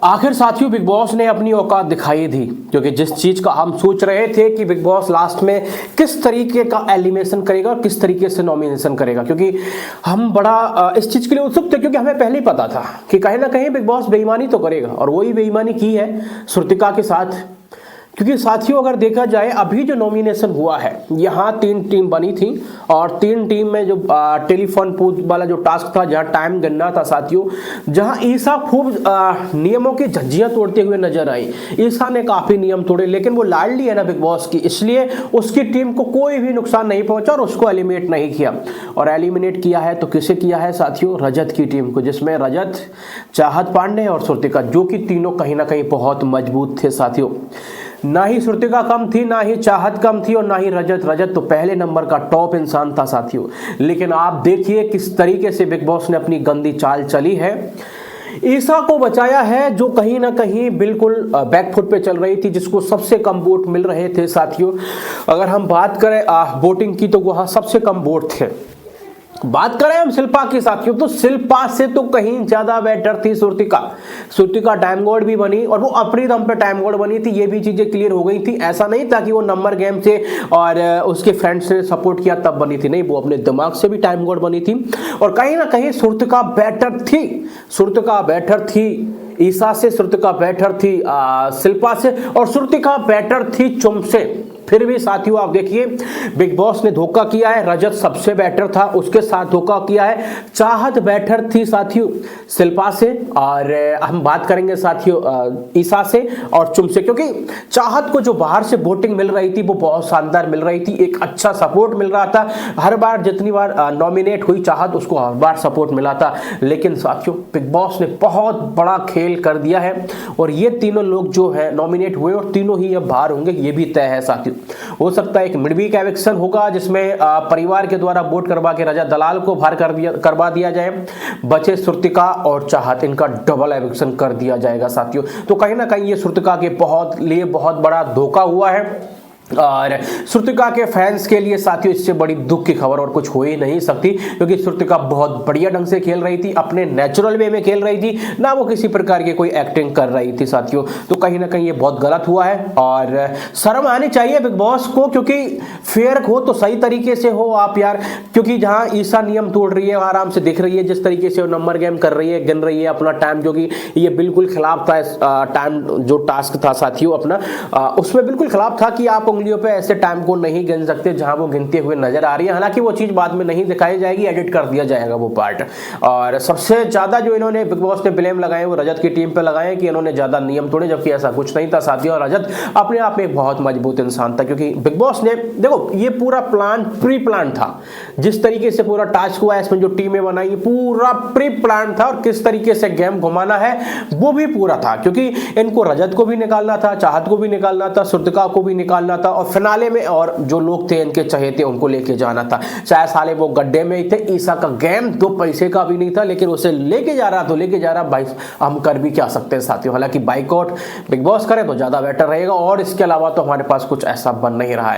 आखिर साथियों big boss ने अपनी औकात दिखाई थी, क्योंकि जिस चीज का हम सोच रहे थे कि बिग बॉस लास्ट में किस तरीके का एलिमिनेशन करेगा और किस तरीके से नॉमिनेशन करेगा, क्योंकि हम बड़ा इस चीज के लिए उत्सुक थे, क्योंकि हमें पहले ही पता था कि कहीं ना कहीं बिग बॉस बेईमानी तो करेगा और वही बेईमानी की है श्रुतिका के साथ। क्योंकि साथियों अगर देखा जाए अभी जो नॉमिनेशन हुआ है, यहाँ 3 टीम बनी थी और 3 टीम में जो टेलीफोन पूछ वाला जो टास्क था, जहाँ टाइम गणना था साथियों, जहाँ ईसा खूब नियमों की झज्जियां तोड़ते हुए नजर आई। ईसा ने काफी नियम तोड़े, लेकिन वो लाडली है ना बिग बॉस की, इसलिए उसकी टीम को कोई भी नुकसान नहीं पहुंचा और उसको एलिमिनेट नहीं किया। और एलिमिनेट किया है तो किसे किया है साथियों? रजत की टीम को, जिसमें रजत, चाहत पांडे और श्रुतिका, जो कि तीनों कहीं ना कहीं बहुत मजबूत थे साथियों। ना ही श्रुतिका कम थी, ना ही चाहत कम थी और ना ही रजत। रजत तो पहले नंबर का टॉप इंसान था साथियों। लेकिन आप देखिए किस तरीके से बिग बॉस ने अपनी गंदी चाल चली है। ईसा को बचाया है, जो कहीं ना कहीं बिल्कुल बैकफुट पे चल रही थी, जिसको सबसे कम वोट मिल रहे थे साथियों। अगर हम बात करें वोटिंग की, तो वहां सबसे कम वोट थे। बात करें हम शिल्पा की साथियों, तो शिल्पा से तो कहीं ज्यादा बेटर थी श्रुतिका। श्रुतिका टाइम गॉड भी बनी और वो अपनी दम पे टाइम गॉड बनी थी, ये भी चीजें क्लियर हो गई थी। ऐसा नहीं था कि वो नंबर गेम से और उसके फ्रेंड्स ने सपोर्ट किया तब बनी थी, नहीं, वो अपने दिमाग से भी टाइम गॉड बनी थी। और कहीं ना कहीं श्रुतिका बेटर थी, श्रुतिका बेटर थी ईसा से, श्रुतिका बेटर थी शिल्पा से, और श्रुतिका बेटर थी चुम से। फिर भी साथियों आप देखिए बिग बॉस ने धोखा किया है। रजत सबसे बेटर था, उसके साथ धोखा किया है। चाहत बेटर थी साथियों शिल्पा से, और हम बात करेंगे साथियों ईसा से और चुम से, क्योंकि चाहत को जो बाहर से वोटिंग मिल रही थी वो बहुत शानदार मिल रही थी, एक अच्छा सपोर्ट मिल रहा था। हर बार जितनी बार नॉमिनेट हुई चाहत, उसको हर बार सपोर्ट मिला था। लेकिन साथियों बिग बॉस ने बहुत बड़ा खेल कर दिया है और ये तीनों लोग जो है नॉमिनेट हुए और तीनों ही अब बाहर होंगे, ये भी तय है साथियों। हो सकता है एक मिडवीक एविक्शन होगा, जिसमें परिवार के द्वारा वोट करवा के रजत दलाल को बाहर करवा दिया जाए। बचे श्रुतिका और चाहत, इनका डबल एविक्शन कर दिया जाएगा साथियों। तो कहीं ना कहीं ये श्रुतिका के बहुत बड़ा धोखा हुआ है और श्रुतिका के फैंस के लिए साथियों इससे बड़ी दुख की खबर और कुछ हो ही नहीं सकती, क्योंकि श्रुतिका बहुत बढ़िया ढंग से खेल रही थी, अपने नेचुरल वे में खेल रही थी, ना वो किसी प्रकार की कोई एक्टिंग कर रही थी साथियों। तो कहीं ना कहीं ये बहुत गलत हुआ है और शर्म आनी चाहिए बिग बॉस को, क्योंकि फेयर हो तो सही तरीके से हो आप यार। क्योंकि जहां ईसा नियम तोड़ रही है, आराम से दिख रही है जिस तरीके से वो नंबर गेम कर रही है, गिन रही है अपना टाइम, जो कि ये बिल्कुल खिलाफ था। टाइम जो टास्क था साथियों अपना, उसमें बिल्कुल खिलाफ था कि आप उंगलियों पे ऐसे टाइम को नहीं गिन सकते जहां वो गिनते हुए नजर आ रही है। हालांकि वो चीज बाद में नहीं दिखाई जाएगी, एडिट कर दिया जाएगा वो पार्ट। और सबसे ज्यादा जो इन्होंने बिग बॉस ने ब्लेम लगाए वो रजत की टीम पे लगाए कि इन्होंने ज्यादा नियम तोड़े, जबकि ऐसा कुछ नहीं था साथियों। और रजत अपने आप में एक बहुत मजबूत इंसान था, क्योंकि बिग बॉस ने देखो ये पूरा प्लान प्री प्लान था। जिस तरीके से पूरा टास्क हुआ, इसमें जो टीमें बनाई, पूरा प्री प्लान था और किस तरीके से गेम घुमाना है वो भी पूरा था, क्योंकि इनको रजत को भी निकालना था, चाहत को भी निकालना था, श्रुतिका को भी निकालना था और फिनाले में और जो लोग थे इनके चहेते उनको लेके जाना था। चाहे साले वो गड्ढे में ही थे, ईसा का गेम 2 पैसे का भी नहीं था, लेकिन उसे लेके जा रहा तो लेके जा रहा। भाई हम कर भी क्या सकते हैं साथियों। हालांकि बाइकआउट बिग बॉस करे तो ज्यादा बेटर रहेगा और इसके अलावा तो हमारे पास कुछ ऐसा बन नहीं रहा है।